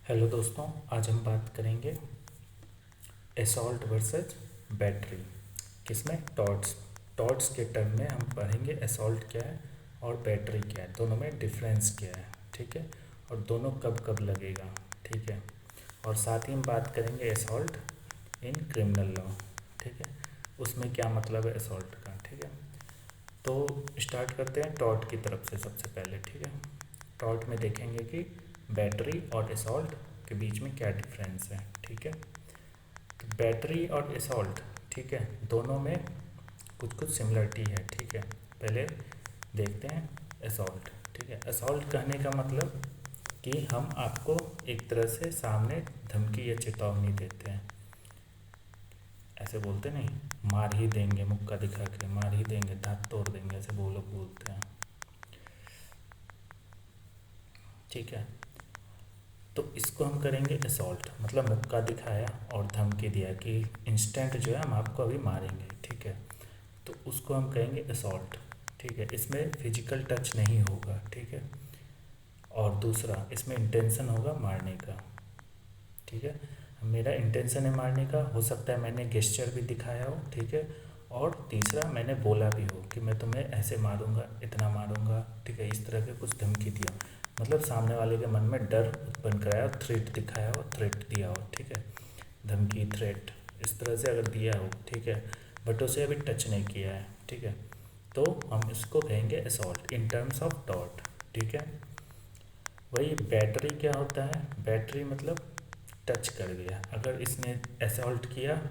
Hello दोस्तों, आज हम बात करेंगे असॉल्ट वर्सेस बैटरी। किसमें? टॉर्च। टॉर्च के टर्म में हम पढ़ेंगे असॉल्ट क्या है और बैटरी क्या है, दोनों में डिफरेंस क्या है। ठीक है, और दोनों कब कब लगेगा। ठीक है, और साथ ही हम बात करेंगे असॉल्ट इन क्रिमिनल लॉ। ठीक है, उसमें क्या मतलब है असॉल्ट का। ठीक है, तो स्टार्ट करते हैं टॉर्च की तरफ से सबसे पहले। ठीक है, टॉर्च में देखेंगे कि बैटरी और असॉल्ट के बीच में क्या डिफरेंस है। ठीक है, तो बैटरी और असॉल्ट, ठीक है, दोनों में कुछ कुछ सिमिलरिटी है। ठीक है, पहले देखते हैं असॉल्ट। ठीक है, असॉल्ट कहने का मतलब कि हम आपको एक तरह से सामने धमकी या चेतावनी देते हैं। ऐसे बोलते नहीं, मार ही देंगे, मुक्का दिखा के मार ही देंगे, दांत तोड़ देंगे, ऐसे वो लोग बोलते हैं। ठीक है, तो इसको हम करेंगे असॉल्ट, मतलब मुक्का दिखाया और धमकी दिया कि इंस्टेंट जो है हम आपको अभी मारेंगे। ठीक है, तो उसको हम कहेंगे असॉल्ट। ठीक है, इसमें फिजिकल टच नहीं होगा। ठीक है, और दूसरा इसमें इंटेंशन होगा मारने का। ठीक है, मेरा इंटेंशन है मारने का, हो सकता है मैंने गेस्चर भी दिखाया हो। ठीक है, और तीसरा मैंने बोला भी हो कि मैं तुम्हें ऐसे मारूंगा, इतना मारूंगा। ठीक है, इस तरह के कुछ धमकी दिया, मतलब सामने वाले के मन में डर उत्पन्न कराया, थ्रेट दिखाया हो, थ्रेट दिया हो। ठीक है, धमकी, थ्रेट इस तरह से अगर दिया हो। ठीक है, बट उसे अभी टच नहीं किया है। ठीक है, तो हम इसको कहेंगे assault in terms of dot. ठीक है, वही बैटरी क्या होता है, बैटरी मतलब टच कर गया, अगर इसने असॉल्ट किया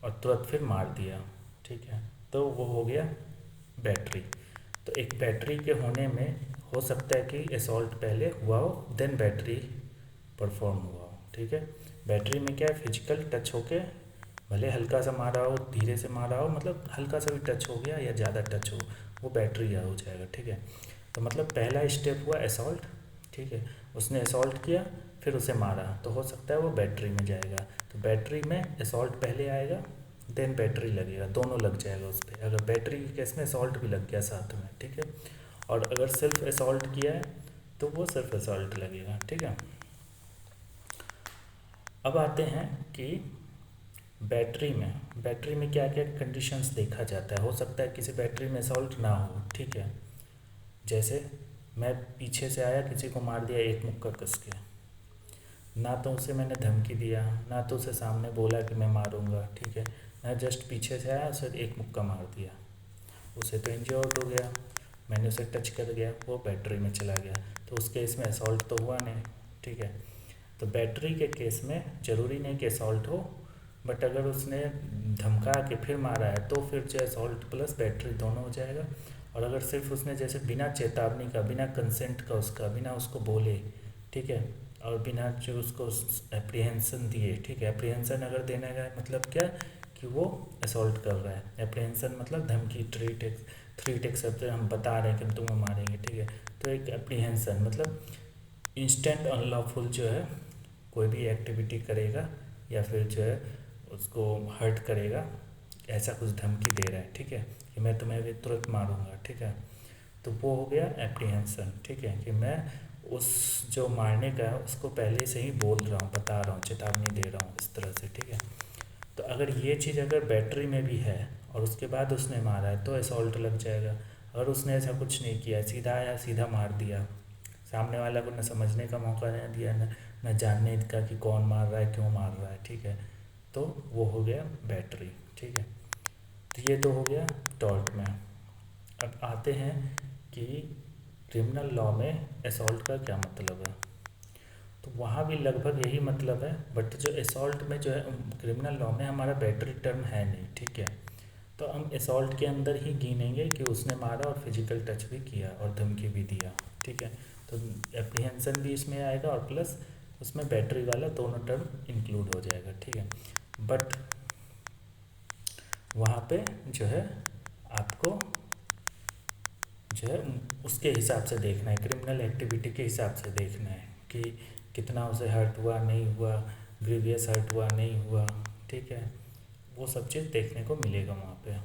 और तुरंत फिर मार दिया। ठीक है, तो वो हो गया बैटरी। तो एक बैटरी के होने में हो सकता है कि असॉल्ट पहले हुआ हो, देन बैटरी परफॉर्म हुआ हो। ठीक है, बैटरी में क्या है, फिजिकल टच होके, भले हल्का सा मारा हो, धीरे से मारा हो, मतलब हल्का सा भी टच हो गया या ज़्यादा टच हो, वो बैटरी हो जाएगा। ठीक है, तो मतलब पहला स्टेप हुआ असॉल्ट। ठीक है, उसने असॉल्ट किया, फिर उसे मारा, तो हो सकता है वो बैटरी में जाएगा। तो बैटरी में असॉल्ट पहले आएगा, देन बैटरी लगेगा, दोनों लग जाएगा उस पर। अगर बैटरी के केस में असॉल्ट भी लग गया साथ में। ठीक है, और अगर सिर्फ असॉल्ट किया है तो वो सिर्फ असॉल्ट लगेगा। ठीक है, अब आते हैं कि बैटरी में क्या क्या कंडीशंस देखा जाता है। हो सकता है किसी बैटरी में असॉल्ट ना हो। ठीक है, जैसे मैं पीछे से आया, किसी को मार दिया एक मुक्का कस के, ना तो उसे मैंने धमकी दिया, ना तो उसे सामने बोला कि मैं मारूंगा। ठीक है, मैं जस्ट पीछे से आया, उसे एक मुक्का मार दिया, उसे तो इंजर्ड हो गया, मैंने उसे टच कर दिया, वो बैटरी में चला गया, तो उस केस में असॉल्ट तो हुआ नहीं। ठीक है, तो बैटरी के केस में ज़रूरी नहीं कि असॉल्ट हो, बट अगर उसने धमका के फिर मारा है तो फिर जो असॉल्ट प्लस बैटरी दोनों हो जाएगा। और अगर सिर्फ उसने जैसे बिना चेतावनी का, बिना कंसेंट का, उसका बिना उसको बोले, ठीक है, और बिना जो उसको एप्रीहेंसन दिए। ठीक है, एप्रीहेंसन अगर देने का मतलब क्या, कि वो असॉल्ट कर रहा है। एप्रीहेंसन मतलब धमकी, थ्री टेक्स शब्द हम बता रहे हैं कि हम तुम्हें मारेंगे। ठीक है, तो एक एप्रीहेंसन मतलब इंस्टेंट अनलॉफुल जो है, कोई भी एक्टिविटी करेगा या फिर जो है उसको हर्ट करेगा, ऐसा कुछ धमकी दे रहा है। ठीक है, कि मैं तुम्हें अभी तुरंत मारूंगा। ठीक है, तो वो हो गया एप्रीहेंसन। ठीक है, कि मैं उस जो मारने का है उसको पहले से ही बोल रहा हूँ, बता रहा हूँ, चेतावनी दे रहा हूँ, इस तरह से। ठीक है, तो अगर ये चीज़ अगर बैटरी में भी है और उसके बाद उसने मारा है तो असॉल्ट लग जाएगा। अगर उसने ऐसा कुछ नहीं किया, सीधा आया सीधा मार दिया, सामने वाला को न समझने का मौका नहीं दिया, न जानने का कि कौन मार रहा है, क्यों मार रहा है। ठीक है, तो वो हो गया बैटरी। ठीक है, तो ये तो हो गया टॉर्ट में। अब आते हैं कि क्रिमिनल लॉ में असॉल्ट का क्या मतलब है। तो वहाँ भी लगभग यही मतलब है, बट जो असॉल्ट में जो है क्रिमिनल लॉ में हमारा बैटरी टर्म है नहीं। ठीक है, तो हम असॉल्ट के अंदर ही गिनेंगे कि उसने मारा और फिजिकल टच भी किया और धमकी भी दिया। ठीक है, तो एप्रीहेंसन भी इसमें आएगा और प्लस उसमें बैटरी वाला दोनों टर्म इंक्लूड हो जाएगा। ठीक है, बट वहाँ पे जो है आपको जो है उसके हिसाब से देखना है, क्रिमिनल एक्टिविटी के हिसाब से देखना है कि कितना उसे हर्ट हुआ, नहीं हुआ, ग्रीवियस हर्ट हुआ, नहीं हुआ। ठीक है, वो सब चीज़ देखने को मिलेगा वहाँ पे।